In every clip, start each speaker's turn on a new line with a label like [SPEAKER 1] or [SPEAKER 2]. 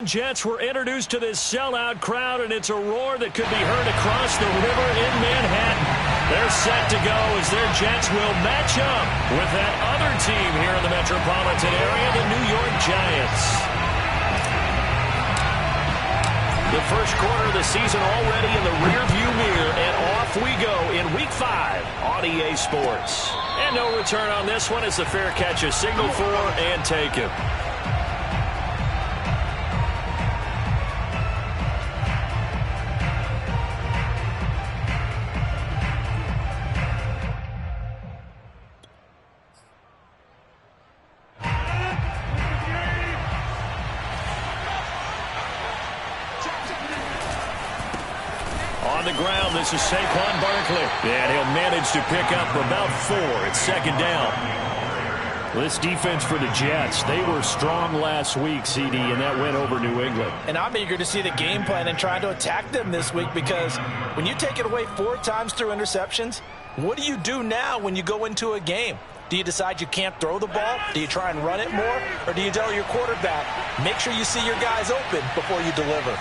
[SPEAKER 1] Jets were introduced to this sellout crowd, and it's a roar that could be heard across the river in Manhattan. They're set to go as their Jets will match up with that other team here in the metropolitan area, the New York Giants. The first quarter of the season already in the rearview mirror, and off we go in Week 5 on EA Sports. And no return on this one as the fair catch is signaled for and taken. On the ground, this is Saquon Barkley. And he'll manage to pick up about 4. It's second down. This defense for the Jets, they were strong last week, CD, and that went over New England.
[SPEAKER 2] And I'm eager to see the game plan and try to attack them this week, because when you take it away 4 times through interceptions, what do you do now when you go into a game? Do you decide you can't throw the ball? Do you try and run it more? Or do you tell your quarterback, make sure you see your guys open before you deliver?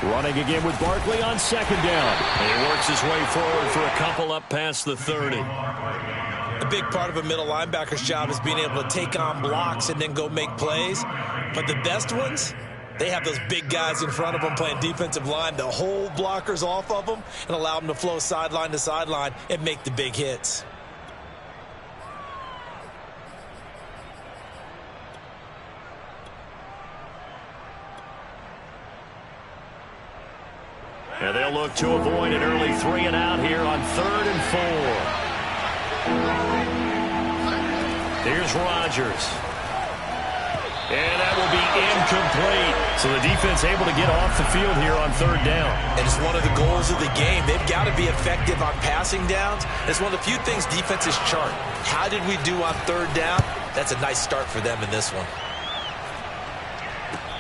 [SPEAKER 1] Running again with Barkley on second down. And he works his way forward for a couple up past the 30.
[SPEAKER 2] A big part of a middle linebacker's job is being able to take on blocks and then go make plays. But the best ones, they have those big guys in front of them playing defensive line to hold blockers off of them and allow them to flow sideline to sideline and make the big hits.
[SPEAKER 1] And they'll look to avoid an early 3 and out here on 3rd and 4. Here's Rodgers. And that will be incomplete. So the defense able to get off the field here on 3rd down.
[SPEAKER 2] And it's one of the goals of the game. They've got to be effective on passing downs. It's one of the few things defenses chart. How did we do on 3rd down? That's a nice start for them in this one.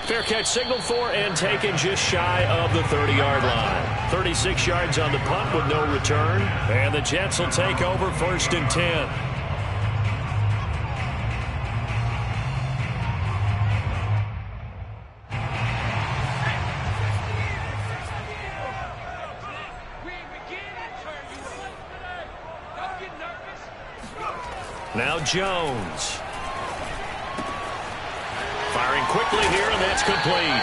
[SPEAKER 1] Fair catch signaled for and taken just shy of the 30-yard line. 36 yards on the punt with no return. And the Jets will take over 1st and 10. Now Jones. Firing quickly here, and that's complete.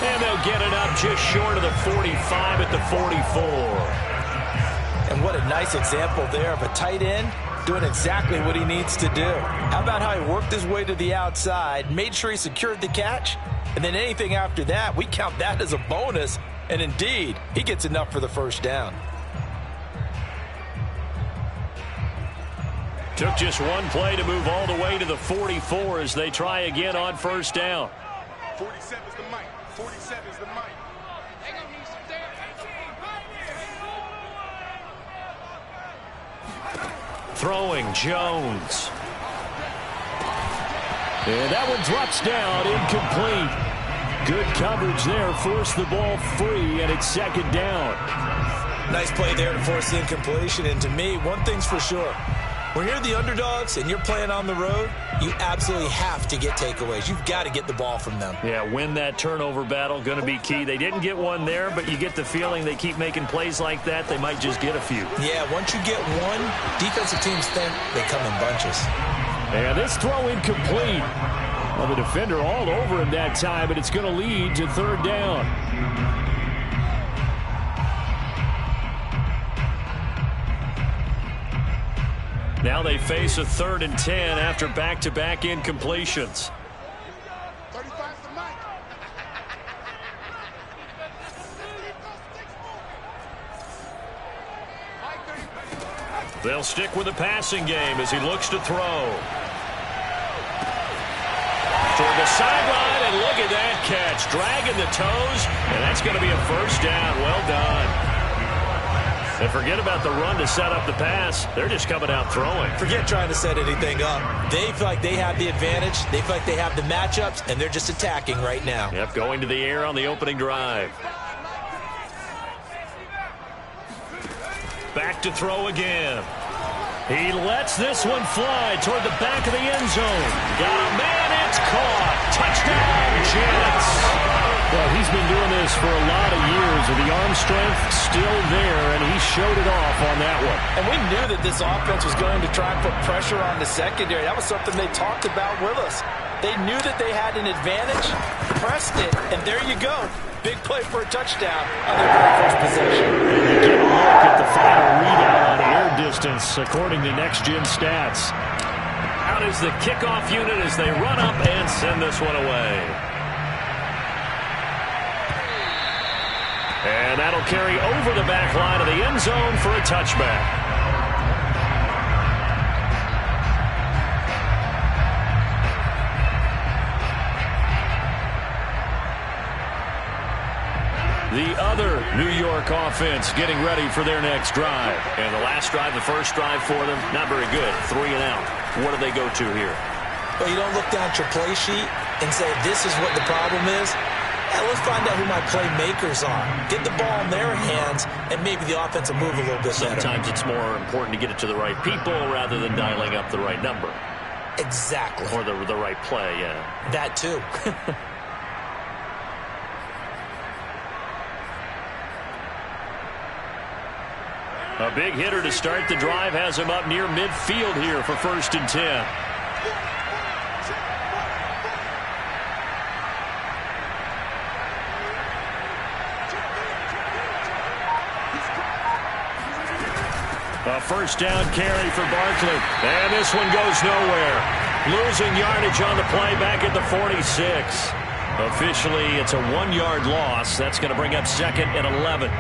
[SPEAKER 1] And they'll get it up just short of the 45 at the 44.
[SPEAKER 2] And what a nice example there of a tight end doing exactly what he needs to do. How about how he worked his way to the outside, made sure he secured the catch, and then anything after that, we count that as a bonus. And indeed, he gets enough for the 1st down.
[SPEAKER 1] Took just one play to move all the way to the 44 as they try again on 1st down.
[SPEAKER 3] 47 is the mic. 47 is the mic.
[SPEAKER 1] Throwing Jones. And that one drops down, incomplete. Good coverage there, forced the ball free, and it's 2nd down.
[SPEAKER 2] Nice play there to force the incompletion, and to me, one thing's for sure. When you're the underdogs and you're playing on the road, you absolutely have to get takeaways. You've got to get the ball from them.
[SPEAKER 1] Yeah, win that turnover battle, going to be key. They didn't get one there, but you get the feeling they keep making plays like that, they might just get a few.
[SPEAKER 2] Yeah, once you get one, defensive teams think they come in bunches.
[SPEAKER 1] And this throw incomplete. Well, the defender all over him that time, but it's going to lead to 3rd down. Now they face a 3rd and 10 after back-to-back incompletions.
[SPEAKER 3] 35's the mic.
[SPEAKER 1] They'll stick with the passing game as he looks to throw. Toward the sideline, and look at that catch. Dragging the toes, and that's going to be a 1st down. Well done. And forget about the run to set up the pass. They're just coming out throwing.
[SPEAKER 2] Forget trying to set anything up. They feel like they have the advantage. They feel like they have the matchups, and they're just attacking right now.
[SPEAKER 1] Yep, going to the air on the opening drive. Back to throw again. He lets this one fly toward the back of the end zone. Got a man, it's caught. Touchdown, Jets. Well, he's been doing this for a lot of years, and the arm strength still there, and he showed it off on that one.
[SPEAKER 2] And we knew that this offense was going to try and put pressure on the secondary. That was something they talked about with us. They knew that they had an advantage, pressed it, and there you go. Big play for a touchdown on their very first possession.
[SPEAKER 1] And you get a look at the final readout on air distance, according to Next Gen Stats. Out is the kickoff unit as they run up and send this one away. And that'll carry over the back line of the end zone for a touchback. The other New York offense getting ready for their next drive. And the last drive, the first drive for them, not very good. 3 and out. What do they go to here?
[SPEAKER 2] Well, you don't look down at your play sheet and say, this is what the problem is. Let's find out who my playmakers are. Get the ball in their hands, and maybe the offense will move a little bit better.
[SPEAKER 1] Sometimes it's more important to get it to the right people rather than dialing up the right number.
[SPEAKER 2] Exactly.
[SPEAKER 1] Or the right play, yeah.
[SPEAKER 2] That too.
[SPEAKER 1] A big hitter to start the drive has him up near midfield here for 1st and 10. A first down carry for Barkley. And this one goes nowhere. Losing yardage on the play back at the 46. Officially, it's a 1-yard loss. That's going to bring up 2nd and 11.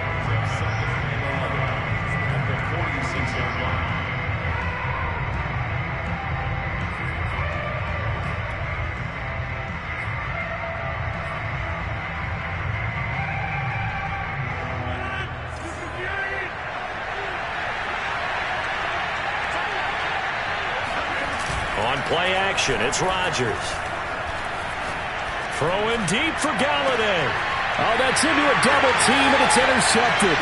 [SPEAKER 1] On play action, it's Rodgers. Throwing deep for Galladay. Oh, that's into a double team, and it's intercepted.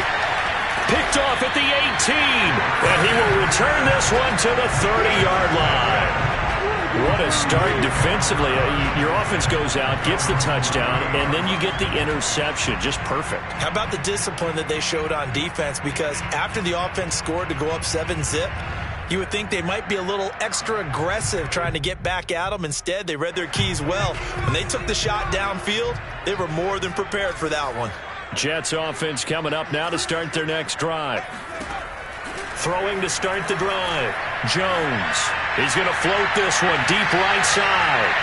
[SPEAKER 1] Picked off at the 18. And he will return this one to the 30-yard line. What a start defensively. Your offense goes out, gets the touchdown, and then you get the interception. Just perfect.
[SPEAKER 2] How about the discipline that they showed on defense? Because after the offense scored to go up 7-zip, you would think they might be a little extra aggressive trying to get back at them. Instead, they read their keys well. When they took the shot downfield, they were more than prepared for that one.
[SPEAKER 1] Jets offense coming up now to start their next drive. Throwing to start the drive. Jones. He's going to float this one deep right side.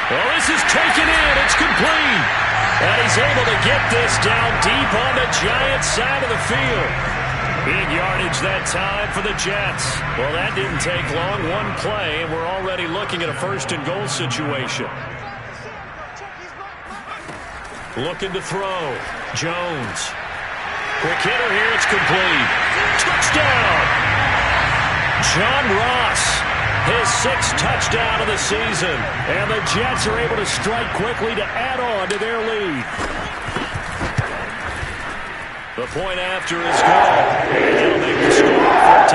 [SPEAKER 1] Well, this is taken in. It's complete. And he's able to get this down deep on the Giants side of the field. Big yardage that time for the Jets. Well, that didn't take long. One play, and we're already looking at a 1st and goal situation. Looking to throw. Jones. Quick hitter here. It's complete. Touchdown! John Ross, his 6th touchdown of the season. And the Jets are able to strike quickly to add on to their lead. The point after is good. And it'll make the score 14-0.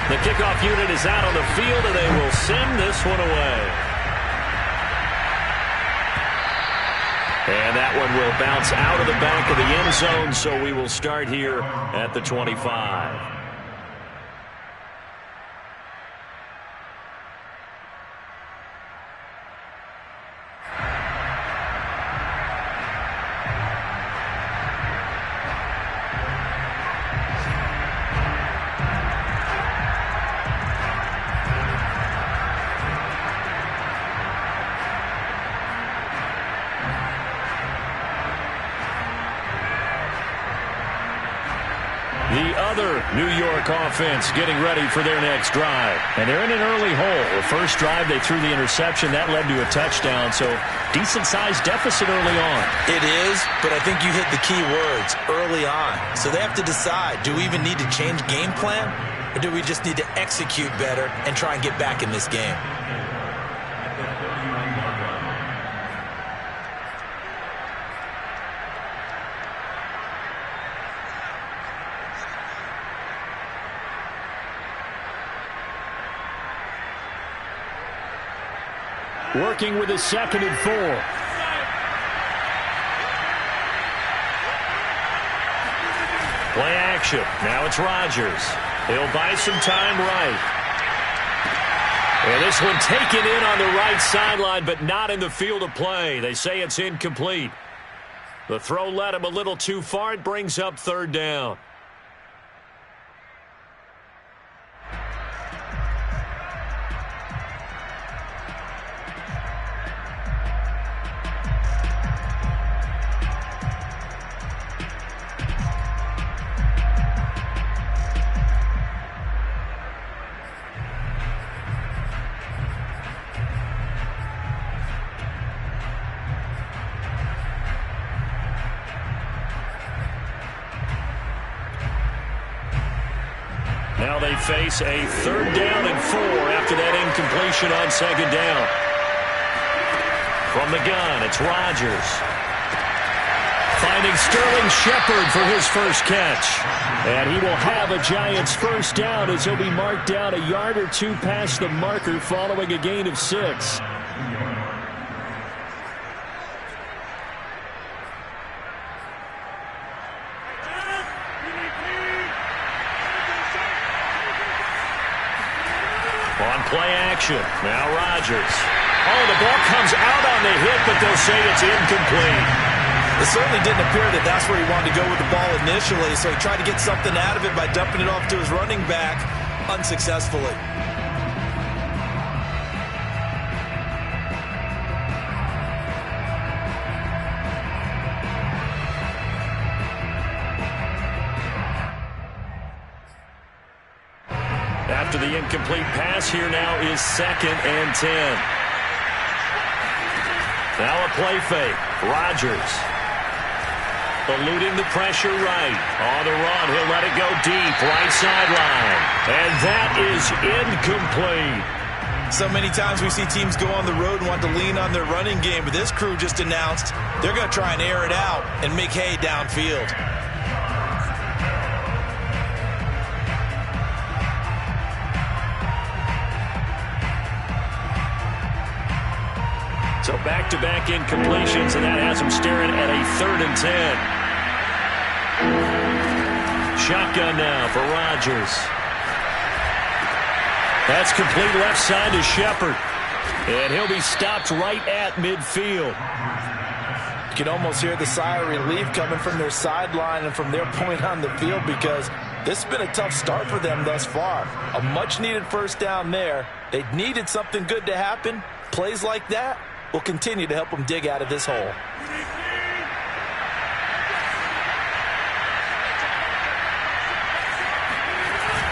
[SPEAKER 1] The kickoff unit is out on the field, and they will send this one away. And that one will bounce out of the back of the end zone, so we will start here at the 25. The other New York offense getting ready for their next drive. And they're in an early hole. The first drive, they threw the interception. That led to a touchdown, so decent-sized deficit early on.
[SPEAKER 2] It is, but I think you hit the key words, early on. So they have to decide, do we even need to change game plan, or do we just need to execute better and try and get back in this game?
[SPEAKER 1] working with a 2nd and 4. Play action. Now it's Rodgers. He'll buy some time right. And this one taken in on the right sideline, but not in the field of play. They say it's incomplete. The throw led him a little too far. It brings up 3rd down. Now they face a 3rd down and 4 after that incompletion on 2nd down. From the gun, it's Rodgers. Finding Sterling Shepard for his first catch. And he will have a Giants first down as he'll be marked down a yard or 2 past the marker following a gain of 6. On play action, now Rodgers. Oh, the ball comes out on the hit, but they'll say it's incomplete.
[SPEAKER 2] It certainly didn't appear that that's where he wanted to go with the ball initially, so he tried to get something out of it by dumping it off to his running back unsuccessfully.
[SPEAKER 1] After the incomplete pass, here now is 2nd and 10. Now a play fake. Rodgers eluding the pressure right. On the run, he'll let it go deep, right sideline. And that is incomplete.
[SPEAKER 2] So many times we see teams go on the road and want to lean on their running game, but this crew just announced they're going to try and air it out and make hay downfield.
[SPEAKER 1] So back-to-back incompletions, and that has him staring at a 3rd and 10. Shotgun now for Rodgers. That's complete left side to Shepard. And he'll be stopped right at midfield.
[SPEAKER 2] You can almost hear the sigh of relief coming from their sideline and from their point on the field, because this has been a tough start for them thus far. A much-needed first down there. They needed something good to happen. Plays like that will continue to help them dig out of this hole.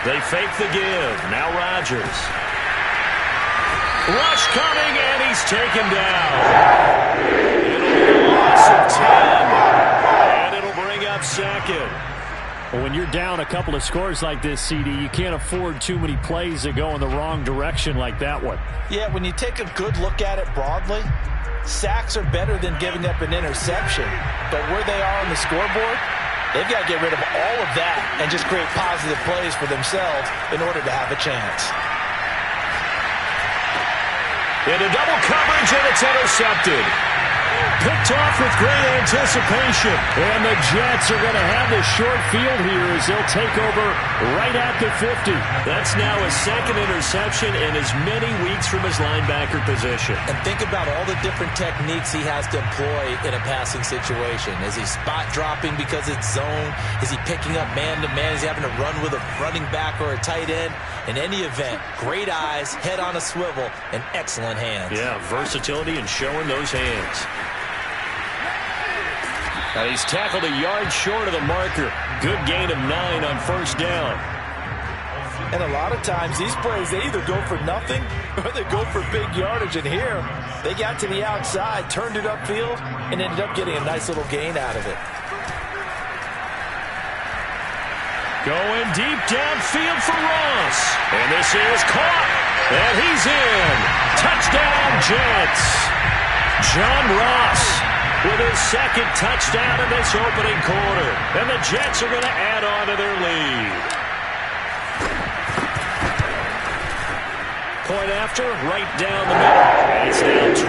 [SPEAKER 1] They fake the give. Now Rodgers. Rush coming, and he's taken down. It'll be a loss of 10. And it'll bring up 2nd.
[SPEAKER 4] Well, when you're down a couple of scores like this, CD, you can't afford too many plays that go in the wrong direction like that one.
[SPEAKER 2] Yeah, when you take a good look at it broadly, sacks are better than giving up an interception. But where they are on the scoreboard, they've got to get rid of all of that and just create positive plays for themselves in order to have a chance.
[SPEAKER 1] Into double coverage, and it's intercepted. Picked off with great anticipation. And the Jets are going to have the short field here as they'll take over right at the 50. That's now his 2nd interception in as many weeks from his linebacker position.
[SPEAKER 2] And think about all the different techniques he has to employ in a passing situation. Is he spot dropping because it's zone? Is he picking up man-to-man? Is he having to run with a running back or a tight end? In any event, great eyes, head on a swivel, and excellent hands.
[SPEAKER 1] Yeah, versatility and showing those hands. Now he's tackled a yard short of the marker. Good gain of 9 on first down.
[SPEAKER 2] And a lot of times these plays, they either go for nothing or they go for big yardage. And here, they got to the outside, turned it upfield, and ended up getting a nice little gain out of it.
[SPEAKER 1] Going deep downfield for Ross. And this is caught. And he's in. Touchdown, Jets. John Ross with his 2nd touchdown in this opening quarter. And the Jets are going to add on to their lead. point after, right down the middle. And it's now 21-0.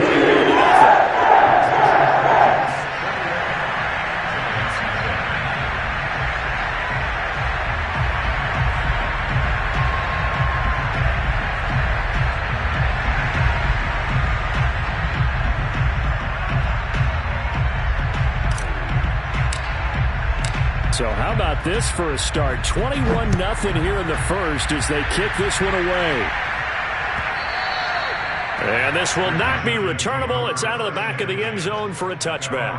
[SPEAKER 4] So how about this for a start? 21-0 here in the first as they kick this one away.
[SPEAKER 1] And this will not be returnable. It's out of the back of the end zone for a touchback.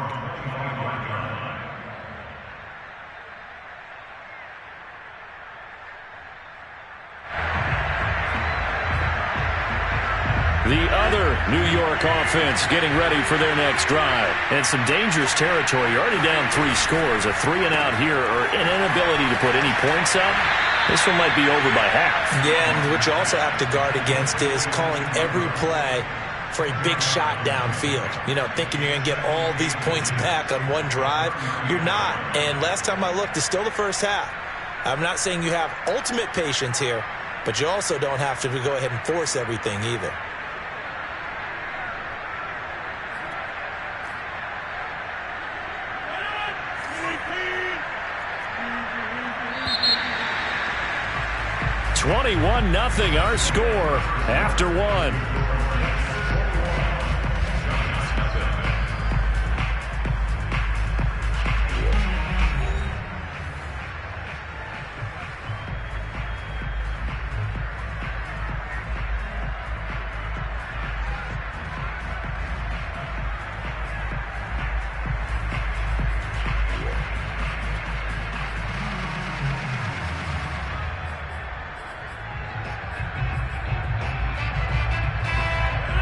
[SPEAKER 1] The other New York offense getting ready for their next drive. And some dangerous territory. You're already down 3 scores. A 3-and-out here or an inability to put any points up. This one might be over by half.
[SPEAKER 2] Yeah, and what you also have to guard against is calling every play for a big shot downfield. You know, thinking you're going to get all these points back on one drive. You're not. And last time I looked, it's still the first half. I'm not saying you have ultimate patience here, but you also don't have to go ahead and force everything either.
[SPEAKER 1] $21-0 our score after one.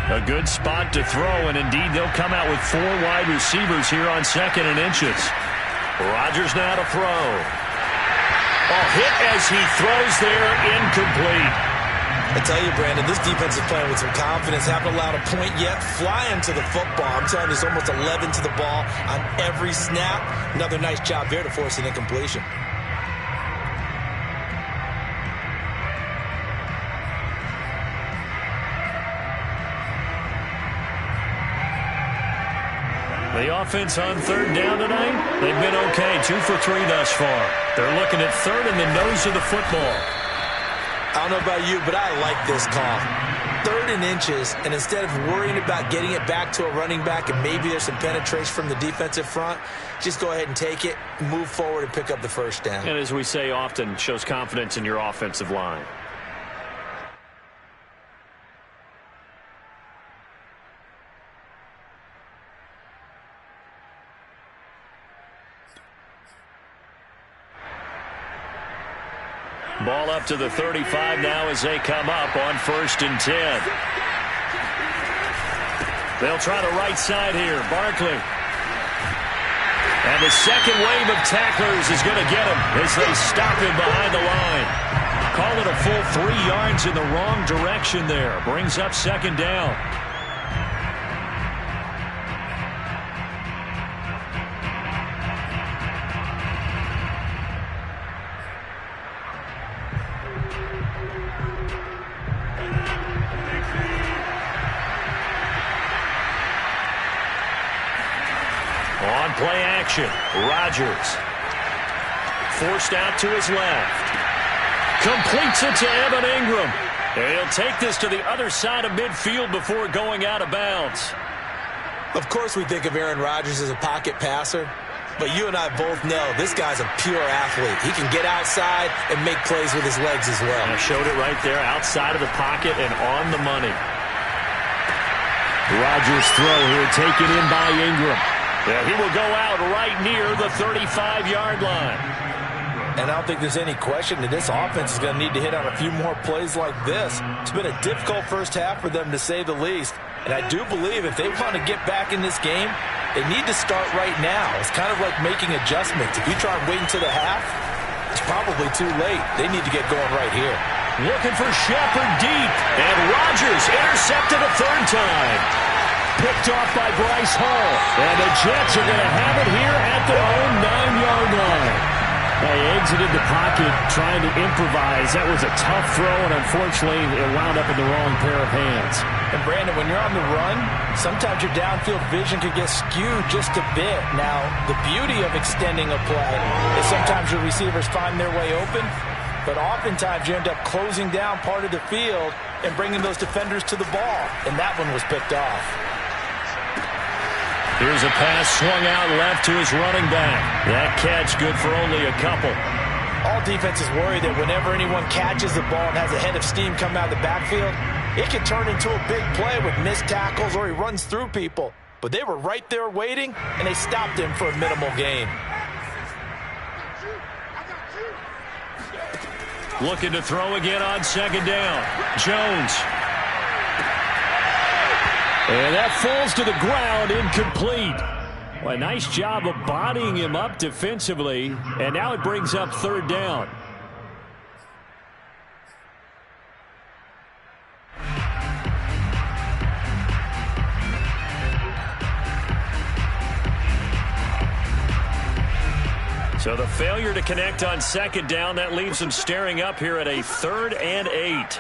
[SPEAKER 1] A good spot to throw, and indeed they'll come out with 4 wide receivers here on 2nd and inches. Rodgers now to throw. Hit as he throws there, incomplete.
[SPEAKER 2] I tell you, Brandon, this defense is playing with some confidence. Haven't allowed a point yet. Flying to the football. I'm telling you, there's almost 11 to the ball on every snap. Another nice job there to force an incompletion.
[SPEAKER 1] The offense on 3rd down tonight, they've been okay. 2 for 3 thus far. They're looking at 3rd in the nose of the football.
[SPEAKER 2] I don't know about you, but I like this call. 3rd and inches, and instead of worrying about getting it back to a running back and maybe there's some penetration from the defensive front, just go ahead and take it, move forward, and pick up the 1st down.
[SPEAKER 1] And as we say often, shows confidence in your offensive line. Ball up to the 35 now as they come up on 1st and 10. They'll try the right side here. Barkley. And the second wave of tacklers is going to get him as they stop him behind the line. Call it a full 3 yards in the wrong direction there. Brings up 2nd down. On play action, Rodgers. Forced out to his left. Completes it to Evan Ingram. And he'll take this to the other side of midfield before going out of bounds.
[SPEAKER 2] Of course we think of Aaron Rodgers as a pocket passer, but you and I both know this guy's a pure athlete. He can get outside and make plays with his legs as well.
[SPEAKER 1] And I showed it right there, outside of the pocket and on the money. Rodgers' throw here taken in by Ingram. Yeah, he will go out right near the 35-yard line.
[SPEAKER 2] And I don't think there's any question that this offense is going to need to hit on a few more plays like this. It's been a difficult first half for them, to say the least. And I do believe if they want to get back in this game, they need to start right now. It's kind of like making adjustments. If you try and wait until the half, it's probably too late. They need to get going right here.
[SPEAKER 1] Looking for Shepard deep. And Rodgers intercepted a 3rd time. Picked off by Bryce Hall. And the Jets are going to have it here at their own 9-yard line.
[SPEAKER 4] He exited the pocket trying to improvise. That was a tough throw, and unfortunately, it wound up in the wrong pair of hands.
[SPEAKER 2] And, Brandon, when you're on the run, sometimes your downfield vision could get skewed just a bit. Now, the beauty of extending a play is sometimes your receivers find their way open, but oftentimes you end up closing down part of the field and bringing those defenders to the ball, and that one was picked off.
[SPEAKER 1] Here's a pass swung out left to his running back. That catch good for only a couple.
[SPEAKER 2] All defenses worry that whenever anyone catches the ball and has a head of steam come out of the backfield, it can turn into a big play with missed tackles or he runs through people. But they were right there waiting, and they stopped him for a minimal gain.
[SPEAKER 1] Looking to throw again on second down. Jones. And that falls to the ground, incomplete. Well, a nice job of bodying him up defensively, and now it brings up third down. So the failure to connect on second down, that leaves them staring up here at a 3rd and 8.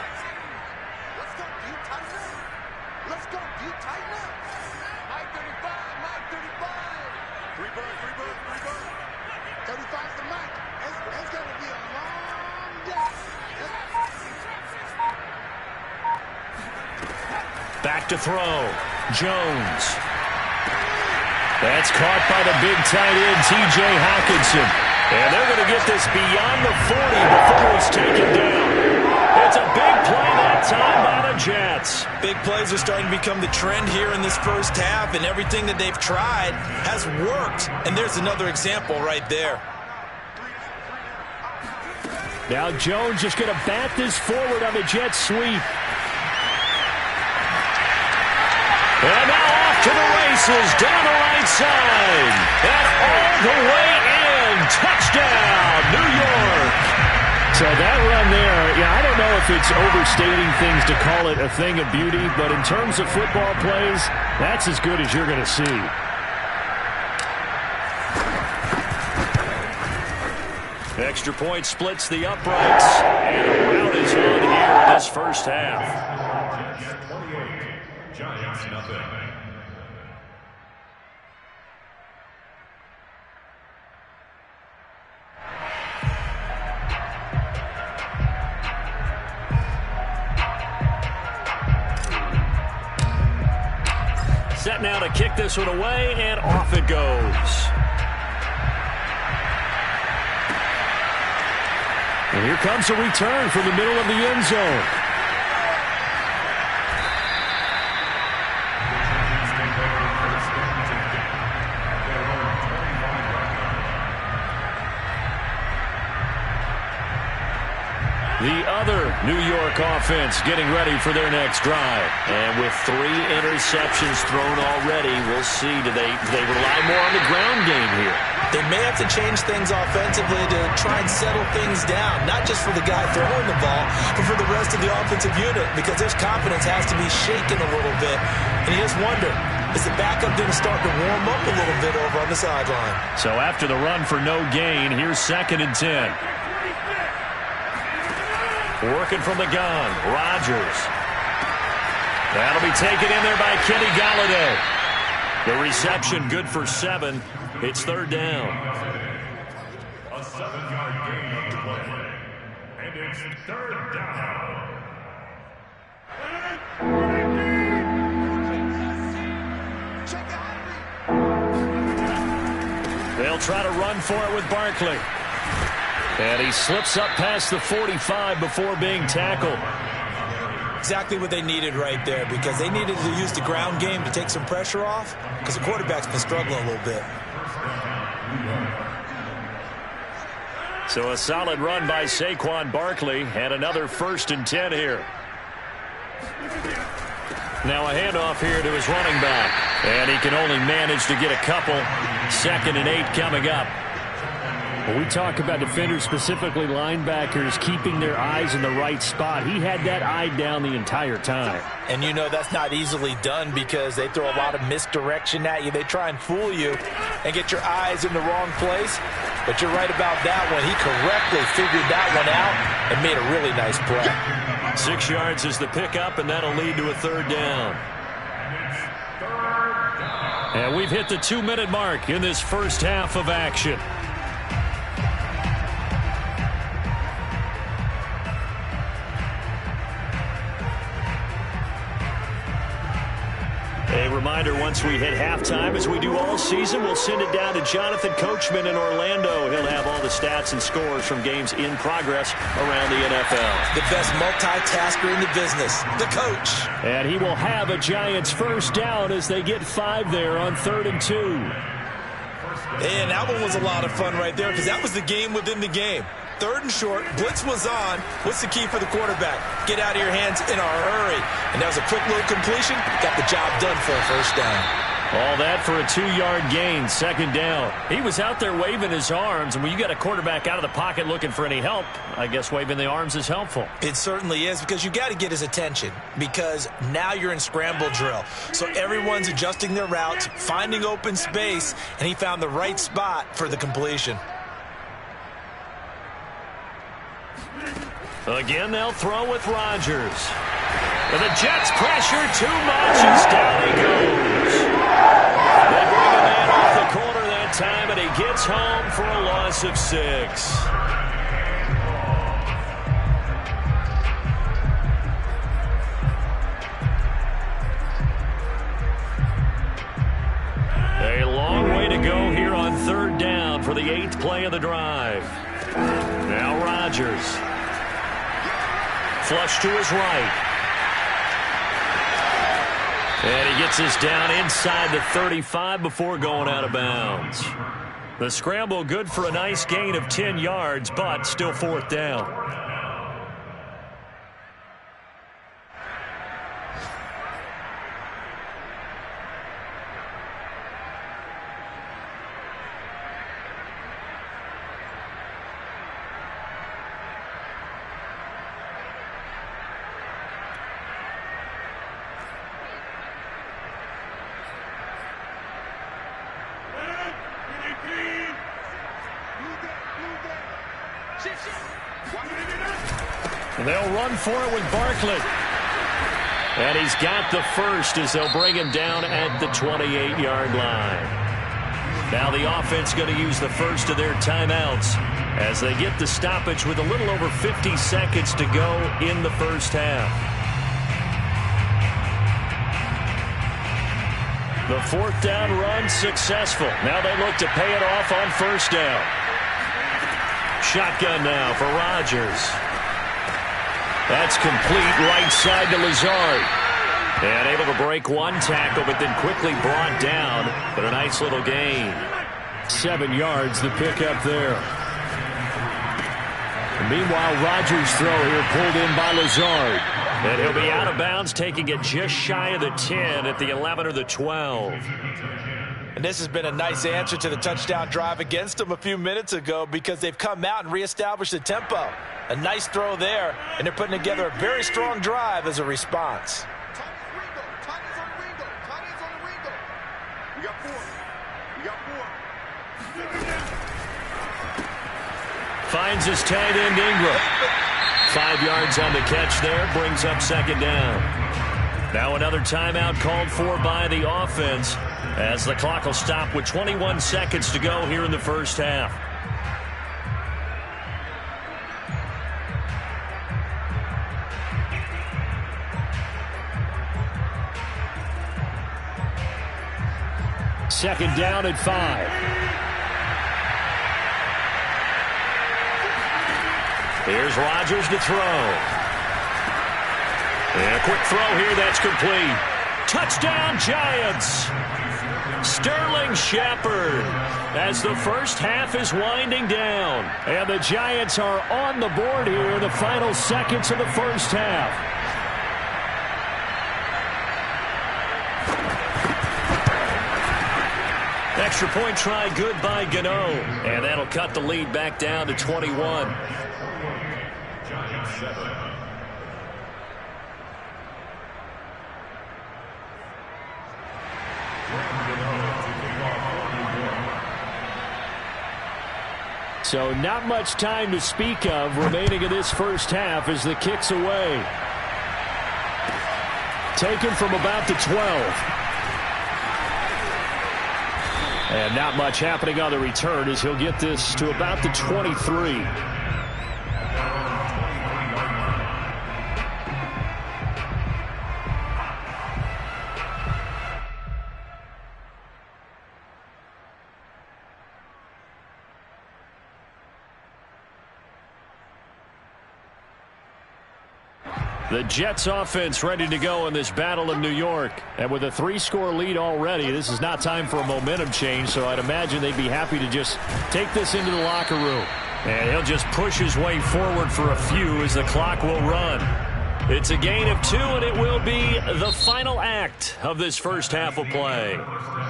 [SPEAKER 1] Back to throw. Jones. That's caught by the big tight end, T.J. Hockenson. And they're going to get this beyond the 40 before it's taken down. It's a big play that time by the Jets.
[SPEAKER 2] Big plays are starting to become the trend here in this first half, and everything that they've tried has worked. And there's another example right there.
[SPEAKER 4] Now Jones just going to bat this forward on the Jets sweep.
[SPEAKER 1] And now off to the races, down the right side. And all the way in. Touchdown, New York.
[SPEAKER 4] So that run there, I don't know if it's overstating things to call it a thing of beauty, but in terms of football plays, that's as good as you're going to see.
[SPEAKER 1] Extra point splits the uprights. And a rout is on here in this first half.
[SPEAKER 5] Giants nothing.
[SPEAKER 1] Set now to kick this one away, and off it goes.
[SPEAKER 4] And here comes a return from the middle of the end zone.
[SPEAKER 1] The other New York offense getting ready for their next drive. And with 3 interceptions thrown already, we'll see. Do they rely more on the ground game here?
[SPEAKER 2] They may have to change things offensively to try and settle things down, not just for the guy throwing the ball, but for the rest of the offensive unit, because their confidence has to be shaken a little bit. And you just wonder, is the backup going to start to warm up a little bit over on the sideline?
[SPEAKER 1] So after the run for no gain, here's 2nd and 10. Working from the gun, Rodgers. That'll be taken in there by Kenny Golladay. The reception good for 7. It's 3rd down.
[SPEAKER 5] A 7-yard gain on the play. And it's 3rd down.
[SPEAKER 1] They'll try to run for it with Barkley. And he slips up past the 45 before being tackled.
[SPEAKER 2] Exactly what they needed right there, because they needed to use the ground game to take some pressure off, because the quarterback's been struggling a little bit.
[SPEAKER 1] So a solid run by Saquon Barkley, and another 1st and 10 here. Now a handoff here to his running back, and he can only manage to get a couple. 2nd and 8 coming up.
[SPEAKER 4] When we talk about defenders, specifically linebackers, keeping their eyes in the right spot, he had that eye down the entire time.
[SPEAKER 2] And you know that's not easily done because they throw a lot of misdirection at you. They try and fool you and get your eyes in the wrong place. But you're right about that one. He correctly figured that one out and made a really nice play.
[SPEAKER 1] 6 yards is the pickup, and that'll lead to a third down. And we've hit the 2-minute mark in this first half of action. A reminder, once we hit halftime, as we do all season, we'll send it down to Jonathan Coachman in Orlando. He'll have all the stats and scores from games in progress around the NFL.
[SPEAKER 2] The best multitasker in the business, the coach.
[SPEAKER 4] And he will have a Giants first down as they get 5 there on 3rd and 2.
[SPEAKER 2] And that one was a lot of fun right there because that was the game within the game. 3rd and short, blitz was on. What's the key for the quarterback? Get out of your hands in a hurry. And that was a quick little completion. Got the job done for a first down.
[SPEAKER 1] All that for a 2-yard gain, 2nd down. He was out there waving his arms, and when you got a quarterback out of the pocket looking for any help, I guess waving the arms is helpful.
[SPEAKER 2] It certainly is because you got to get his attention because now you're in scramble drill. So everyone's adjusting their routes, finding open space, and he found the right spot for the completion.
[SPEAKER 1] Again, they'll throw with Rodgers. But the Jets pressure too much, and down he goes. They bring a man off the corner that time, and he gets home for a loss of 6. A long way to go here on 3rd down for the 8th play of the drive. Now Rodgers. Flush to his right. And he gets this down inside the 35 before going out of bounds. The scramble good for a nice gain of 10 yards, but still 4th down. And they'll run for it with Barkley. And he's got the first as they'll bring him down at the 28-yard line. Now the offense going to use the first of their timeouts as they get the stoppage with a little over 50 seconds to go in the first half. The 4th down run successful. Now they look to pay it off on 1st down. Shotgun now for Rodgers. That's complete right side to Lazard. And able to break one tackle, but then quickly brought down. But a nice little gain.
[SPEAKER 4] 7 yards, the pickup there. And meanwhile, Rodgers' throw here pulled in by Lazard.
[SPEAKER 1] And he'll be out of bounds, taking it just shy of the 10 at the 11 or the 12.
[SPEAKER 2] And this has been a nice answer to the touchdown drive against them a few minutes ago because they've come out and reestablished the tempo. A nice throw there, and they're putting together a very strong drive as a response.
[SPEAKER 3] We got 4. We got 4.
[SPEAKER 1] Finds his tight end Ingram. 5 yards on the catch there, brings up 2nd down. Now another timeout called for by the offense as the clock will stop with 21 seconds to go here in the first half.
[SPEAKER 4] Second down at 5.
[SPEAKER 1] Here's Rodgers to throw. And a quick throw here, that's complete. Touchdown, Giants! Sterling Shepard as the first half is winding down.
[SPEAKER 4] And the Giants are on the board here in the final seconds of the first half.
[SPEAKER 1] Extra point try good by Gano. And that'll cut the lead back down to 21.
[SPEAKER 5] Giants 7.
[SPEAKER 4] So not much time to speak of remaining in this first half as the kick's away. Taken from about the 12. And not much happening on the return as he'll get this to about the 23. The Jets offense ready to go in this battle in New York. And with a 3-score lead already, this is not time for a momentum change, so I'd imagine they'd be happy to just take this into the locker room.
[SPEAKER 1] And he'll just push his way forward for a few as the clock will run. It's a gain of 2, and it will be the final act of this first half of play.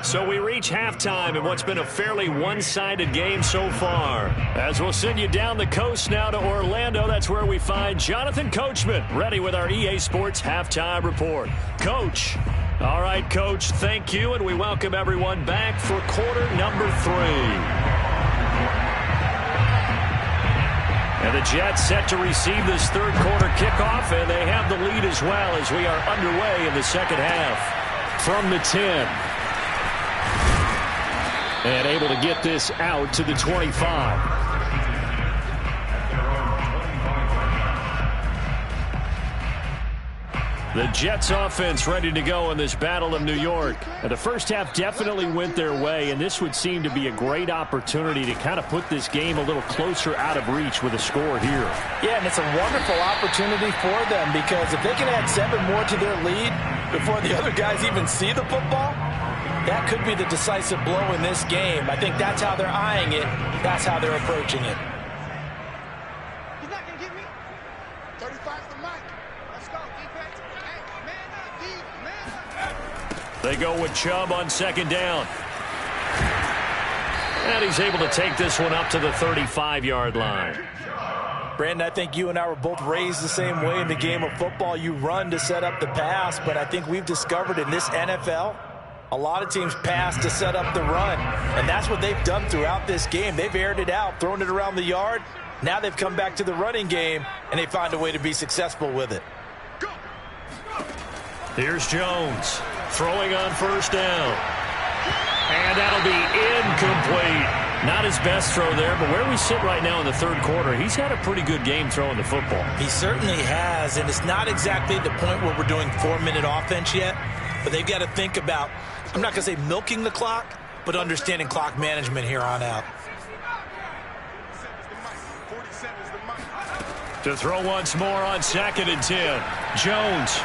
[SPEAKER 1] So we reach halftime in what's been a fairly one-sided game so far. As we'll send you down the coast now to Orlando, that's where we find Jonathan Coachman, ready with our EA Sports Halftime Report. Coach. All right, Coach, thank you, and we welcome everyone back for quarter number 3. And the Jets set to receive this third quarter kickoff, and they have the lead as well as we are underway in the second half. From the 10. And able to get this out to the 25. The Jets offense ready to go in this battle of New York. And the first half definitely went their way, and this would seem to be a great opportunity to kind of put this game a little closer out of reach with a score here.
[SPEAKER 2] Yeah, and it's a wonderful opportunity for them because if they can add 7 more to their lead before the other guys even see the football, that could be the decisive blow in this game. I think that's how they're eyeing it. That's how they're approaching it.
[SPEAKER 3] He's not going to get me. 35's the mic. Let's go, defense. Hey, man up, D. Man up.
[SPEAKER 1] They go with Chubb on second down. And he's able to take this one up to the 35-yard line.
[SPEAKER 2] Brandon, I think you and I were both raised the same way in the game of football. You run to set up the pass, but I think we've discovered in this NFL, a lot of teams pass to set up the run, and that's what they've done throughout this game. They've aired it out, thrown it around the yard. Now they've come back to the running game, and they find a way to be successful with it.
[SPEAKER 1] Here's Jones throwing on first down. And that'll be incomplete. Not his best throw there, but where we sit right now in the third quarter, he's had a pretty good game throwing the football.
[SPEAKER 2] He certainly has, and it's not exactly the point where we're doing 4-minute offense yet, but they've got to think about, I'm not going to say milking the clock, but understanding clock management here on out.
[SPEAKER 1] To throw once more on 2nd and 10. Jones.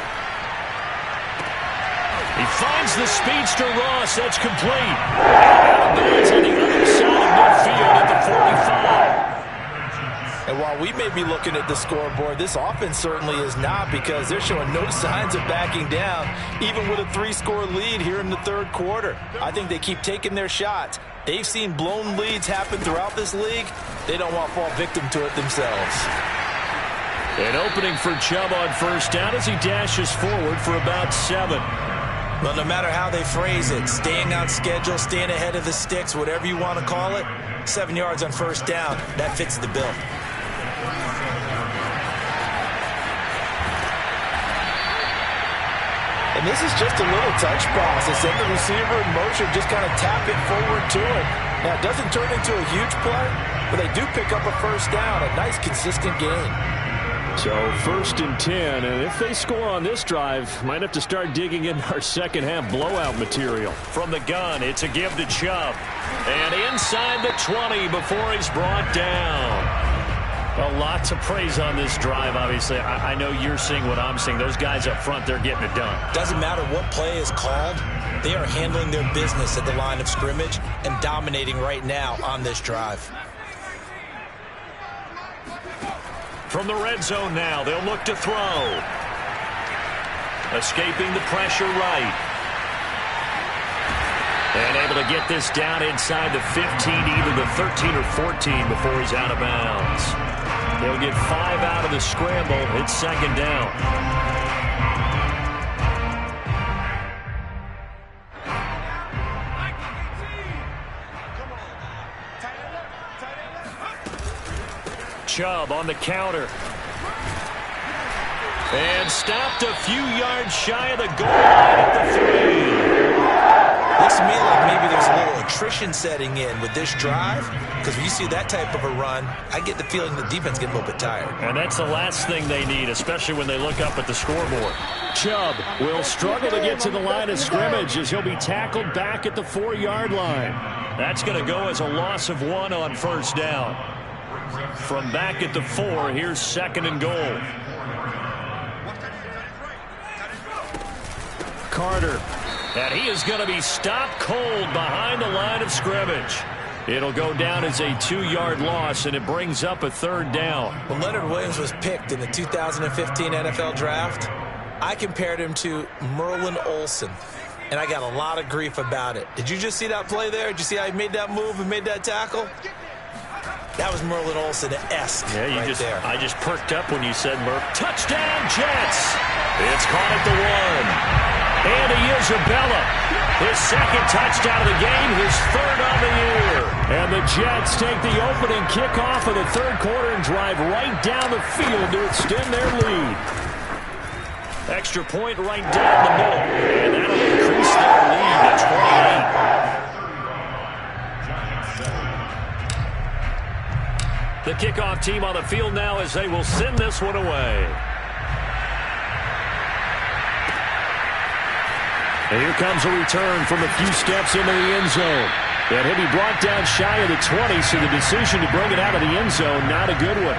[SPEAKER 1] He finds the speedster Ross. That's complete. It's on the other side of midfield at the 45.
[SPEAKER 2] And while we may be looking at the scoreboard, this offense certainly is not, because they're showing no signs of backing down, even with a 3-score lead here in the third quarter. I think they keep taking their shots. They've seen blown leads happen throughout this league. They don't want to fall victim to it themselves.
[SPEAKER 1] An opening for Chubb on first down as he dashes forward for about 7.
[SPEAKER 2] Well, no matter how they phrase it, staying on schedule, staying ahead of the sticks, whatever you want to call it, 7 yards on first down, that fits the bill. And this is just a little touch pass. They send the receiver in motion, just kind of tap it forward to him. Now, it doesn't turn into a huge play, but they do pick up a first down, a nice, consistent gain.
[SPEAKER 4] So 1st and 10, and if they score on this drive, might have to start digging in our second half blowout material.
[SPEAKER 1] From the gun, it's a give to Chubb. And inside the 20 before he's brought down. A lot to praise on this drive, obviously. I know you're seeing what I'm seeing. Those guys up front, they're getting it done.
[SPEAKER 2] Doesn't matter what play is called. They are handling their business at the line of scrimmage and dominating right now on this drive.
[SPEAKER 1] From the red zone now, they'll look to throw. Escaping the pressure right. And able to get this down inside the 15, either the 13 or 14 before he's out of bounds. They'll get 5 out of the scramble. It's second down. Chubb on the counter. And stopped a few yards shy of the goal line at the 3.
[SPEAKER 2] Looks to me like maybe there's a little attrition setting in with this drive, because when you see that type of a run, I get the feeling the defense getting a little bit tired.
[SPEAKER 1] And that's the last thing they need, especially when they look up at the scoreboard. Chubb will struggle to get to the line of scrimmage as he'll be tackled back at the 4-yard line. That's going to go as a loss of 1 on first down. From back at the 4, here's second and goal. Carter, and he is going to be stopped cold behind the line of scrimmage. It'll go down as a 2-yard loss, and it brings up a third down.
[SPEAKER 2] When Leonard Williams was picked in the 2015 NFL Draft, I compared him to Merlin Olsen, and I got a lot of grief about it. Did you just see that play there? Did you see how he made that move and made that tackle? That was Merlin Olsen-esque there.
[SPEAKER 1] I just perked up when you said Merc. Touchdown, Jets! It's caught at the 1. And Isabella, his second touchdown of the game, his third on the year. And the Jets take the opening kickoff of the third quarter and drive right down the field to extend their lead. Extra point right down the middle. And that'll increase their lead to 28. The kickoff team on the field now as they will send this one away. And here comes a return from a few steps into the end zone. And he'll be brought down shy of the 20, so the decision to bring it out of the end zone, not a good one.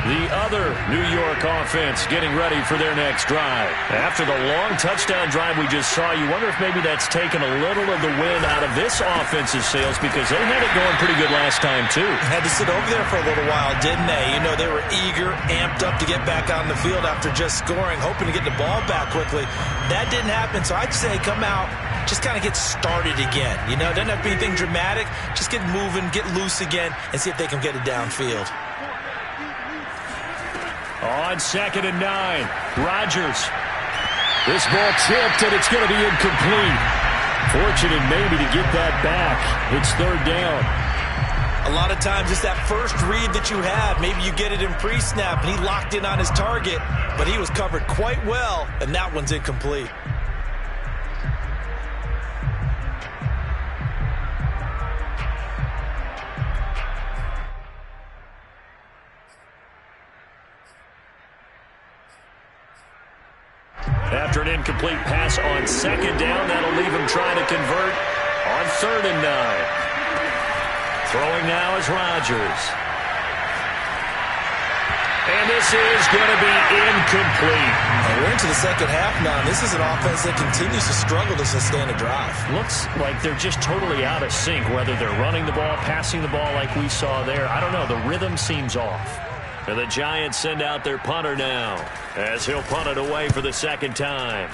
[SPEAKER 1] The other New York offense getting ready for their next drive. After the long touchdown drive we just saw, you wonder if maybe that's taken a little of the wind out of this offense's sails, because they had it going pretty good last time, too.
[SPEAKER 2] Had to sit over there for a little while, didn't they? You know, they were eager, amped up to get back on the field after just scoring, hoping to get the ball back quickly. That didn't happen, so I'd say come out, just kind of get started again. You know, it doesn't have to be anything dramatic. Just get moving, get loose again, and see if they can get it downfield.
[SPEAKER 1] On 2nd and 9, Rodgers. This ball tipped, and it's going to be incomplete. Fortunate maybe to get that back. It's third down.
[SPEAKER 2] A lot of times it's that first read that you have. Maybe you get it in pre-snap, and he locked in on his target, but he was covered quite well, and that one's incomplete.
[SPEAKER 1] After an incomplete pass on 2nd down, that'll leave him trying to convert on 3rd and 9. Throwing now is Rodgers. And this is going to be incomplete.
[SPEAKER 2] And we're into the second half now, and this is an offense that continues to struggle to sustain a drive.
[SPEAKER 1] Looks like they're just totally out of sync, whether they're running the ball, passing the ball like we saw there. I don't know. The rhythm seems off. And the Giants send out their punter now as he'll punt it away for the second time.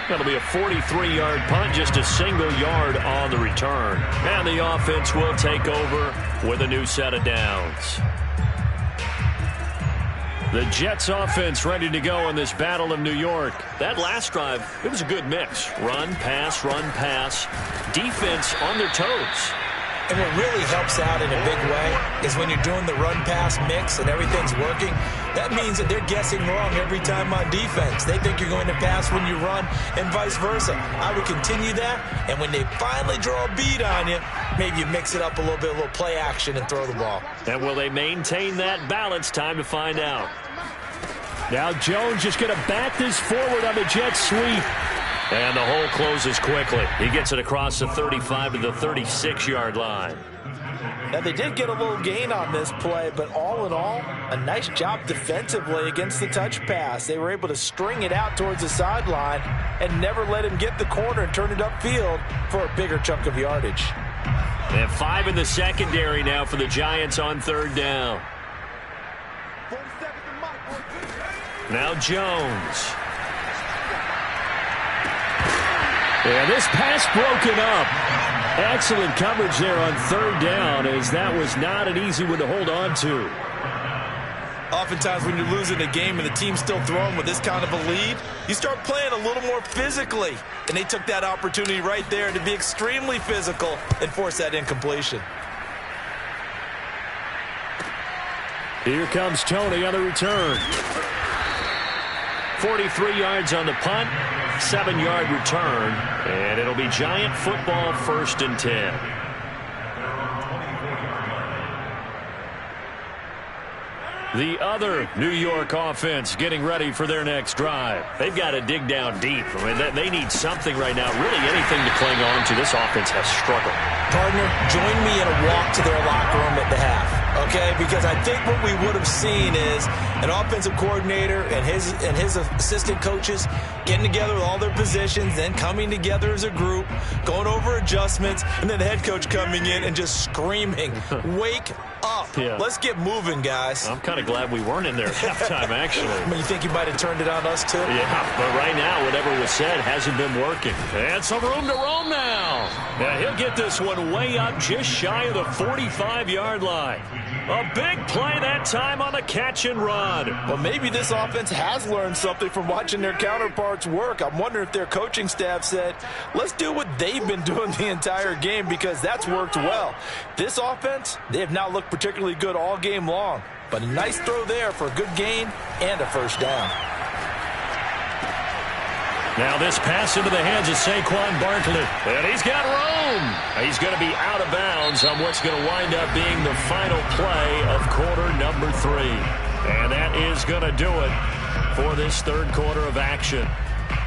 [SPEAKER 1] That'll be a 43-yard punt, just a single yard on the return. And the offense will take over with a new set of downs. The Jets offense ready to go in this battle of New York. That last drive, it was a good mix. Run, pass, defense on their toes.
[SPEAKER 2] And what really helps out in a big way is when you're doing the run-pass mix and everything's working, that means that they're guessing wrong every time on defense. They think you're going to pass when you run and vice versa. I would continue that, and when they finally draw a bead on you, maybe you mix it up a little bit, a little play action, and throw the ball.
[SPEAKER 1] And will they maintain that balance? Time to find out. Now Jones just going to back this forward on the Jets sweep. And the hole closes quickly. He gets it across the 35 to the 36-yard line.
[SPEAKER 2] Now, they did get a little gain on this play, but all in all, a nice job defensively against the touch pass. They were able to string it out towards the sideline and never let him get the corner and turn it upfield for a bigger chunk of yardage.
[SPEAKER 4] They have 5 in the secondary now for the Giants on third down. Now Jones. Yeah, this pass broken up. Excellent coverage there on third down, as that was not an easy one to hold on to.
[SPEAKER 2] Oftentimes when you're losing a game and the team's still throwing with this kind of a lead, you start playing a little more physically. And they took that opportunity right there to be extremely physical and force that incompletion.
[SPEAKER 4] Here comes Tony on the return. 43 yards on the punt, 7-yard return, and it'll be Giant football, 1st and 10. The other New York offense getting ready for their next drive. They've got to dig down deep. I mean, they need something right now, really anything to cling on to. This offense has struggled.
[SPEAKER 2] Partner, join me in a walk to their locker room at the half, okay? Because I think what we would have seen is an offensive coordinator and his assistant coaches getting together with all their positions, then coming together as a group, going over adjustments, and then the head coach coming in and just screaming, wake up.
[SPEAKER 4] Yeah.
[SPEAKER 2] Let's get moving, guys.
[SPEAKER 4] I'm kind of glad we weren't in there at halftime, actually.
[SPEAKER 2] I mean, you think he might have turned it on us, too?
[SPEAKER 4] Yeah, but right now, whatever was said hasn't been working. And some room to roam now. Yeah, he'll get this one way up just shy of the 45-yard line. A big play that time on the catch and run.
[SPEAKER 2] Well, maybe this offense has learned something from watching their counterparts work. I'm wondering if their coaching staff said, let's do what they've been doing the entire game, because that's worked well. This offense, they have not looked particularly good all game long, but a nice throw there for a good gain and a 1st down.
[SPEAKER 4] Now this pass into the hands of Saquon Barkley. And he's got room. He's going to be out of bounds on what's going to wind up being the final play of quarter number 3. And that is going to do it for this third quarter of action.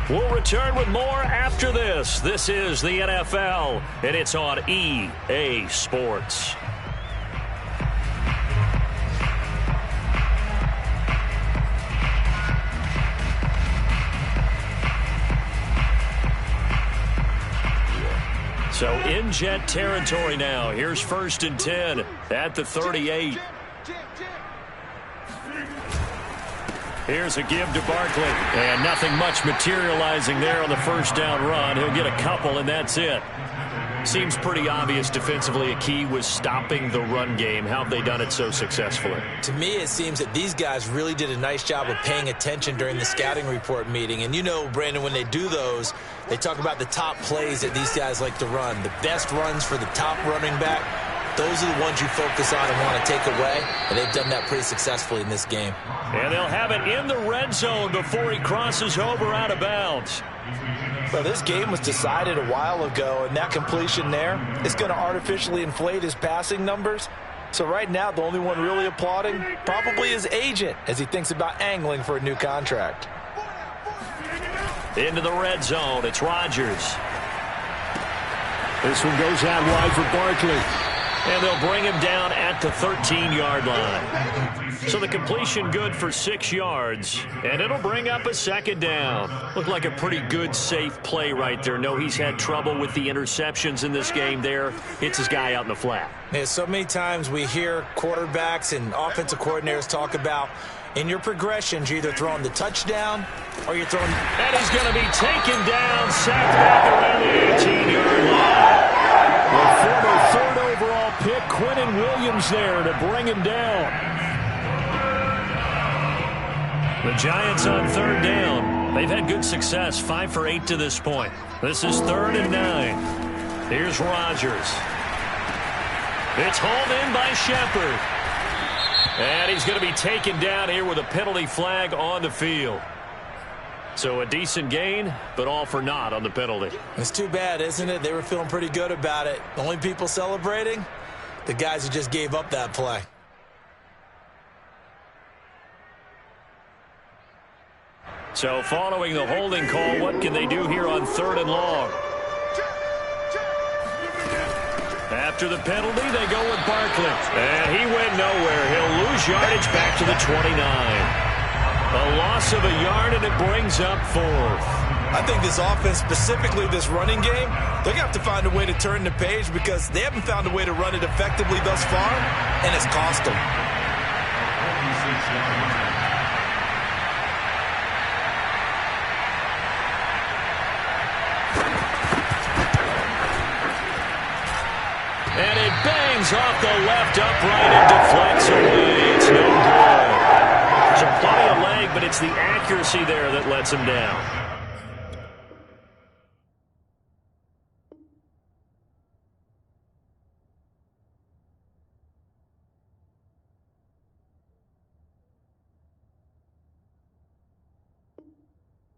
[SPEAKER 4] We'll return with more after this. This is the NFL, and it's on EA Sports. So in Jet territory now. Here's 1st and 10 at the 38. Here's a give to Barkley. And nothing much materializing there on the 1st down run. He'll get a couple, and that's it. Seems pretty obvious defensively a key was stopping the run game. How have they done it so successfully?
[SPEAKER 2] To me, it seems that these guys really did a nice job of paying attention during the scouting report meeting. And you know, Brandon, when they do those, they talk about the top plays that these guys like to run. The best runs for the top running back, those are the ones you focus on and want to take away. And they've done that pretty successfully in this game.
[SPEAKER 4] And they'll have it in the red zone before he crosses over out of bounds.
[SPEAKER 2] Well, this game was decided a while ago, and that completion there is going to artificially inflate his passing numbers. So right now, the only one really applauding probably his agent as he thinks about angling for a new contract.
[SPEAKER 4] Into the red zone, it's Rodgers. This one goes out wide for Barkley. And they'll bring him down at the 13-yard line. So the completion good for 6 yards, and it'll bring up a 2nd down. Looked like a pretty good, safe play right there. No, he's had trouble with the interceptions in this game there. Hits his guy out in the flat.
[SPEAKER 2] Yeah, so many times we hear quarterbacks and offensive coordinators talk about in your progressions, you're either throwing the touchdown or you're throwing...
[SPEAKER 4] And he's going to be taken down, sacked back around the 18-yard line. The former 3rd overall pick, Quentin Williams, there to bring him down. The Giants on 3rd down. They've had good success, 5 for 8 to this point. This is 3rd and 9. Here's Rodgers. It's hauled in by Shepard. And he's going to be taken down here with a penalty flag on the field. So a decent gain, but all for naught on the penalty.
[SPEAKER 2] It's too bad, isn't it? They were feeling pretty good about it. The only people celebrating, the guys who just gave up that play.
[SPEAKER 4] So following the holding call, what can they do here on 3rd and long? At
[SPEAKER 1] After the penalty, they go with Barkley. And he went nowhere. He'll lose yardage back to the 29. A loss of a yard, and it brings up 4th.
[SPEAKER 2] I think this offense, specifically this running game, they're going to have to find a way to turn the page because they haven't found a way to run it effectively thus far, and it's cost them.
[SPEAKER 1] And it bangs off the left upright and deflects away. It's no good. So plenty of leg, but it's the accuracy there that lets him down.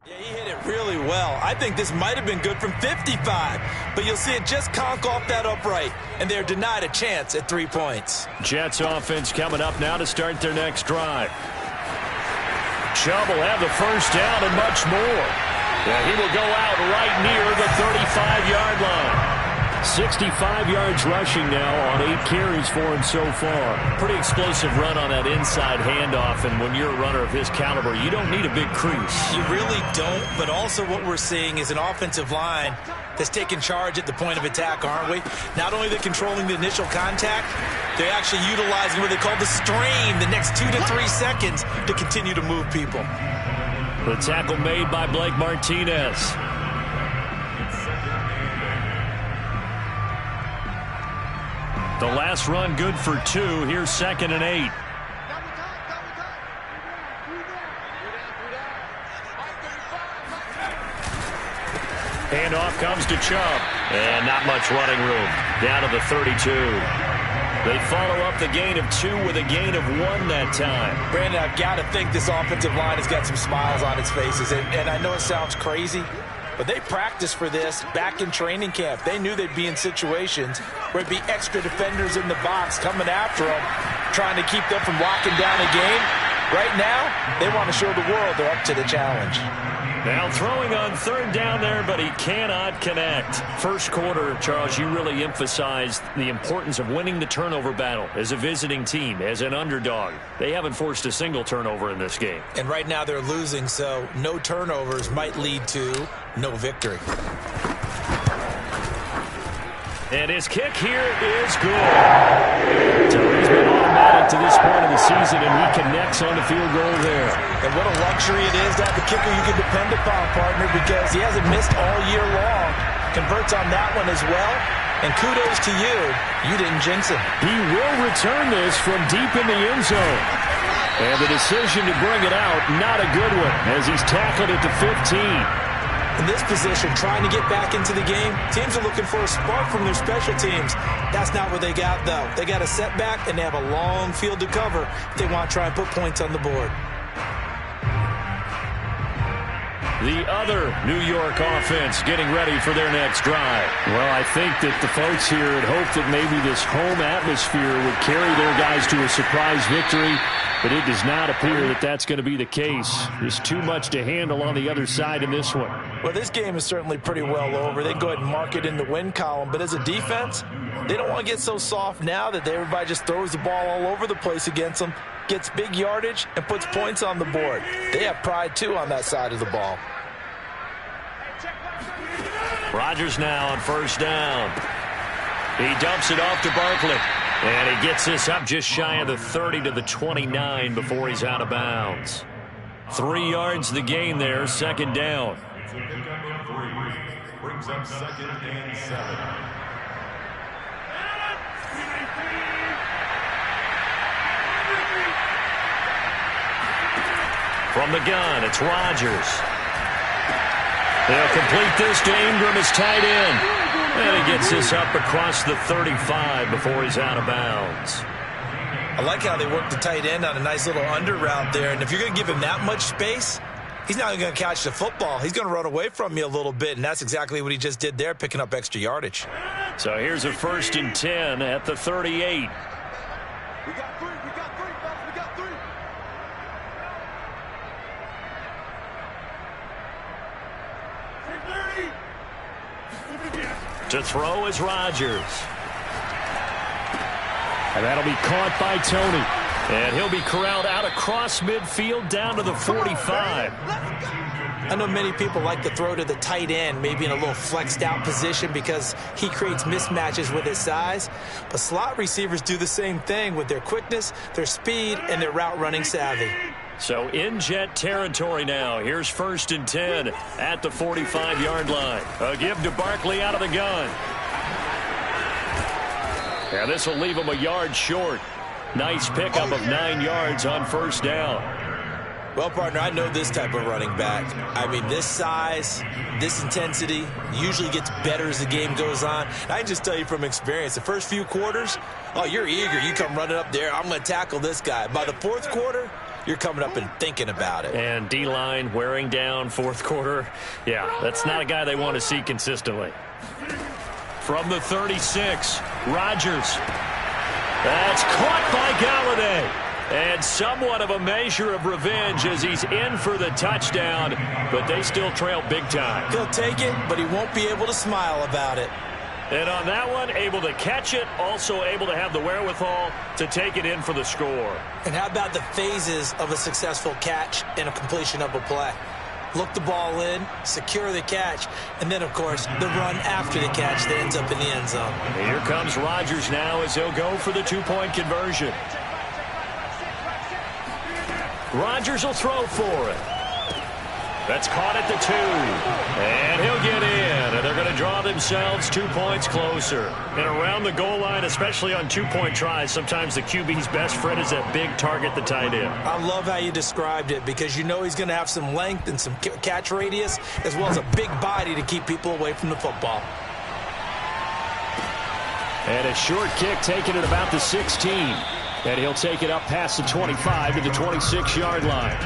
[SPEAKER 2] Yeah, he hit it really well. I think this might have been good from 55, but you'll see it just conk off that upright, and they're denied a chance at 3 points.
[SPEAKER 1] Jets offense coming up now to start their next drive. Chubb will have the first down and much more. Yeah, he will go out right near the 35-yard line. 65 yards rushing now on 8 carries for him so far. Pretty explosive run on that inside handoff, and when you're a runner of his caliber, you don't need a big crease.
[SPEAKER 2] You really don't, but also what we're seeing is an offensive line that's taking charge at the point of attack, aren't we? Not only are they controlling the initial contact, they're actually utilizing what they call the strain, the next 2 to 3 seconds, to continue to move people.
[SPEAKER 1] The tackle made by Blake Martinez. The last run good for 2. Here's 2nd and 8. Handoff comes to Chubb. And not much running room. Down to the 32. They follow up the gain of 2 with a gain of 1 that time.
[SPEAKER 2] Brandon, I've got to think this offensive line has got some smiles on its faces. And I know it sounds crazy, but they practiced for this back in training camp. They knew they'd be in situations where it'd be extra defenders in the box coming after them, trying to keep them from locking down a game. Right now, they want to show the world they're up to the challenge.
[SPEAKER 1] Now throwing on 3rd down there, but he cannot connect. First quarter, Charles, you really emphasized the importance of winning the turnover battle as a visiting team, as an underdog. They haven't forced a single turnover in this game.
[SPEAKER 2] And right now they're losing, so no turnovers might lead to no victory.
[SPEAKER 1] And his kick here is good. So he's been automatic to this point of the season, and he connects on the field goal there.
[SPEAKER 2] And what a luxury it is to have a kicker you can depend upon, partner, because he hasn't missed all year long. Converts on that one as well. And kudos to you. You didn't jinx him.
[SPEAKER 1] He will return this from deep in the end zone. And the decision to bring it out, not a good one, as he's tackled at the 15.
[SPEAKER 2] In this position, trying to get back into the game, teams are looking for a spark from their special teams. That's not what they got, though. They got a setback, and they have a long field to cover if they want to try and put points on the board.
[SPEAKER 1] The other New York offense getting ready for their next drive. Well, I think that the folks here had hoped that maybe this home atmosphere would carry their guys to a surprise victory, but it does not appear that that's going to be the case. There's too much to handle on the other side in this one.
[SPEAKER 2] Well, this game is certainly pretty well over. They go ahead and mark it in the win column, but as a defense, they don't want to get so soft now that everybody just throws the ball all over the place against them, gets big yardage, and puts points on the board. They have pride, too, on that side of the ball.
[SPEAKER 1] Rodgers now on 1st down. He dumps it off to Barkley. And he gets this up just shy of the 30 to the 29 before he's out of bounds. 3 yards the gain there, 2nd down.
[SPEAKER 5] It's a pickup of 3. Brings up 2nd and 7.
[SPEAKER 1] From the gun, it's Rodgers. They'll complete this to Ingram as tight end. And he gets this up across the 35 before he's out of bounds.
[SPEAKER 2] I like how they work the tight end on a nice little under route there. And if you're going to give him that much space, he's not going to catch the football. He's going to run away from you a little bit, and that's exactly what he just did there, picking up extra yardage.
[SPEAKER 1] So here's a 1st and 10 at the 38.
[SPEAKER 3] We got 3, fellas, we got 3.
[SPEAKER 1] To throw is Rodgers.
[SPEAKER 4] And that'll be caught by Tony.
[SPEAKER 1] And he'll be corralled out across midfield down to the 45.
[SPEAKER 2] I know many people like to throw to the tight end, maybe in a little flexed out position because he creates mismatches with his size. But slot receivers do the same thing with their quickness, their speed, and their route running savvy.
[SPEAKER 1] So in Jet territory now. Here's 1st and 10 at the 45-yard line. A give to Barkley out of the gun. And this will leave him a yard short. Nice pickup of 9 yards on 1st down.
[SPEAKER 2] Well, partner, I know this type of running back. I mean, this size, this intensity usually gets better as the game goes on. And I can just tell you from experience, the first few quarters, oh, you're eager. You come running up there, I'm going to tackle this guy. By the 4th quarter, you're coming up and thinking about it.
[SPEAKER 1] And D-line wearing down 4th quarter. Yeah, that's not a guy they want to see consistently. From the 36, Rodgers. That's caught by Galladay. And somewhat of a measure of revenge as he's in for the touchdown, but they still trail big time.
[SPEAKER 2] He'll take it, but he won't be able to smile about it.
[SPEAKER 1] And on that one, able to catch it, also able to have the wherewithal to take it in for the score.
[SPEAKER 2] And how about the phases of a successful catch and a completion of a play? Look the ball in, secure the catch, and then, of course, the run after the catch that ends up in the end zone.
[SPEAKER 1] Here comes Rodgers now as he'll go for the 2-point conversion. Rodgers will throw for it. That's caught at the 2. And he'll get in. And they're going to draw themselves 2 points closer. And around the goal line, especially on 2-point tries, sometimes the QB's best friend is that big target, the tight end.
[SPEAKER 2] I love how you described it because you know he's going to have some length and some catch radius as well as a big body to keep people away from the football.
[SPEAKER 4] And a short kick taken at about the 16. And he'll take it up past the 25 to the 26-yard line.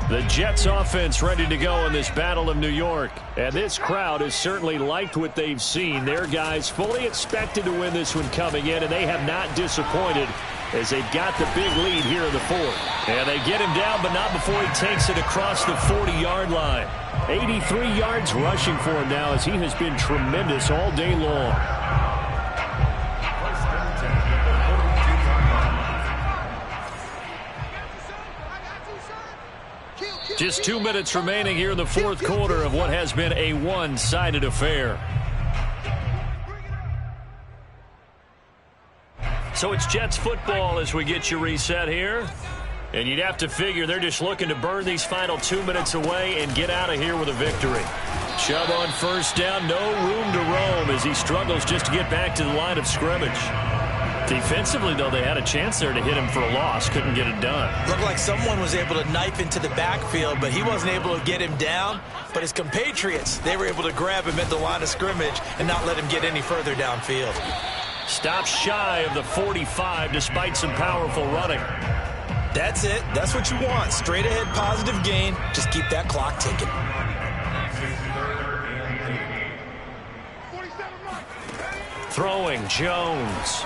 [SPEAKER 4] The Jets offense ready to go in this Battle of New York. And this crowd has certainly liked what they've seen. Their guys fully expected to win this one coming in, and they have not disappointed as they've got the big lead here in the 4th. And they get him down, but not before he takes it across the 40-yard line. 83 yards rushing for him now as he has been tremendous all day long.
[SPEAKER 1] Just 2 minutes remaining here in the 4th quarter of what has been a one-sided affair. So it's Jets football as we get you reset here. And you'd have to figure they're just looking to burn these final 2 minutes away and get out of here with a victory. Chubb on 1st down, no room to roam as he struggles just to get back to the line of scrimmage. Defensively, though, they had a chance there to hit him for a loss. Couldn't get it done.
[SPEAKER 2] Looked like someone was able to knife into the backfield, but he wasn't able to get him down. But his compatriots, they were able to grab him at the line of scrimmage and not let him get any further downfield.
[SPEAKER 1] Stops shy of the 45 despite some powerful running.
[SPEAKER 2] That's it. That's what you want. Straight ahead positive gain. Just keep that clock ticking.
[SPEAKER 1] Throwing Jones.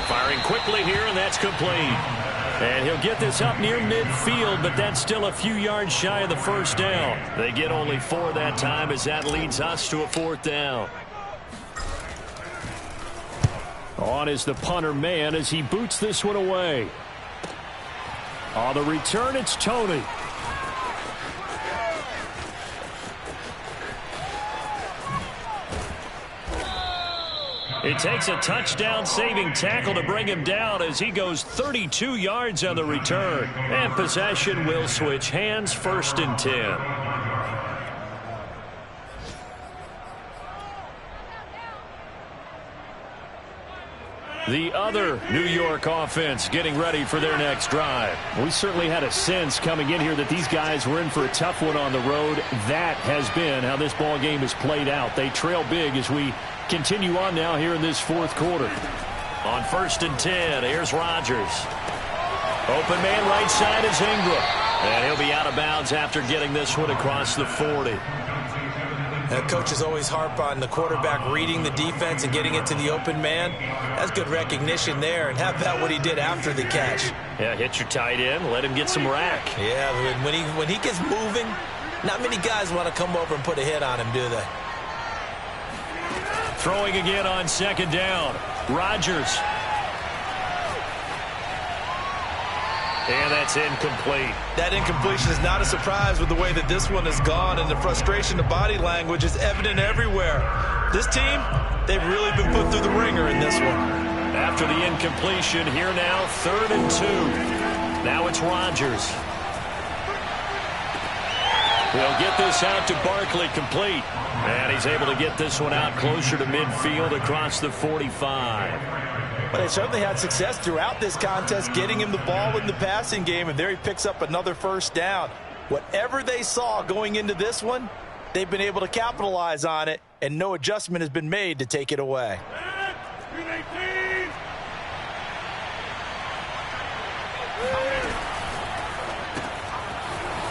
[SPEAKER 1] Firing quickly here, and that's complete. And he'll get this up near midfield, but that's still a few yards shy of the 1st down. They get only 4 that time as that leads us to a 4th down.
[SPEAKER 4] On is the punter man as he boots this one away. On the return, it's Tony.
[SPEAKER 1] It takes a touchdown-saving tackle to bring him down as he goes 32 yards on the return. And possession will switch hands, 1st and 10. The other New York offense getting ready for their next drive.
[SPEAKER 4] We certainly had a sense coming in here that these guys were in for a tough one on the road. That has been how this ball game has played out. They trail big as we continue on now here in this 4th quarter.
[SPEAKER 1] On 1st and 10, here's Rodgers. Open man right side is Ingram. And he'll be out of bounds after getting this one across the 40.
[SPEAKER 2] Coaches always harp on the quarterback reading the defense and getting it to the open man. That's good recognition there. And how about what he did after the catch?
[SPEAKER 1] Yeah, hit your tight end, let him get some rack.
[SPEAKER 2] Yeah, when he gets moving, Not many guys want to come over and put a hit on him, do they?
[SPEAKER 1] Throwing again on second down. Rodgers. And that's incomplete.
[SPEAKER 2] That incompletion is not a surprise with the way that this one has gone, and the frustration, the body language is evident everywhere. This team, they've really been put through the ringer in this one.
[SPEAKER 1] After the incompletion, here now, 3rd and 2. Now it's Rodgers. He'll get this out to Barkley, complete. And he's able to get this one out closer to midfield across the 45.
[SPEAKER 2] But they certainly had success throughout this contest, getting him the ball in the passing game, and there he picks up another first down. Whatever they saw going into this one, they've been able to capitalize on it, and no adjustment has been made to take it away.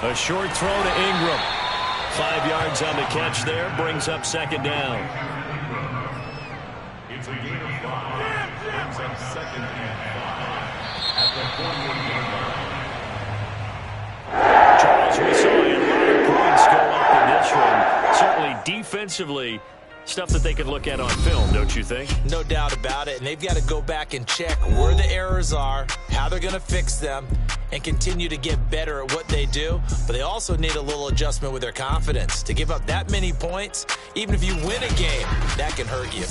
[SPEAKER 1] A short throw to Ingram. 5 yards on the catch there, brings up second down.
[SPEAKER 5] It's a gain of 5. Brings up 2nd and 5 at the 41-yard line.
[SPEAKER 1] Charles, we saw a lot of points go up in this one. Certainly defensively, stuff that they can look at on film, don't you think?
[SPEAKER 2] No doubt about it, and they've got to go back and check where the errors are, how they're going to fix them, and continue to get better at what they do. But they also need a little adjustment with their confidence. To give up that many points, even if you win a game, that can hurt you.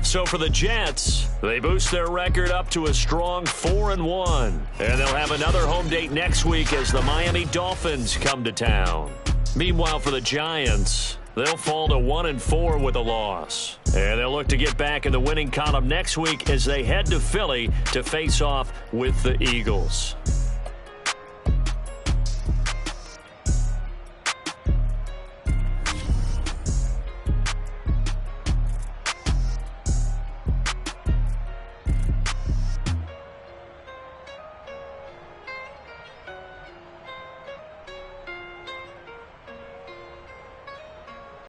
[SPEAKER 1] So for the Jets, they boost their record up to a strong 4-1. And they'll have another home date next week as the Miami Dolphins come to town. Meanwhile, for the Giants, they'll fall to 1-4 with a loss. And they'll look to get back in the winning column next week as they head to Philly to face off with the Eagles.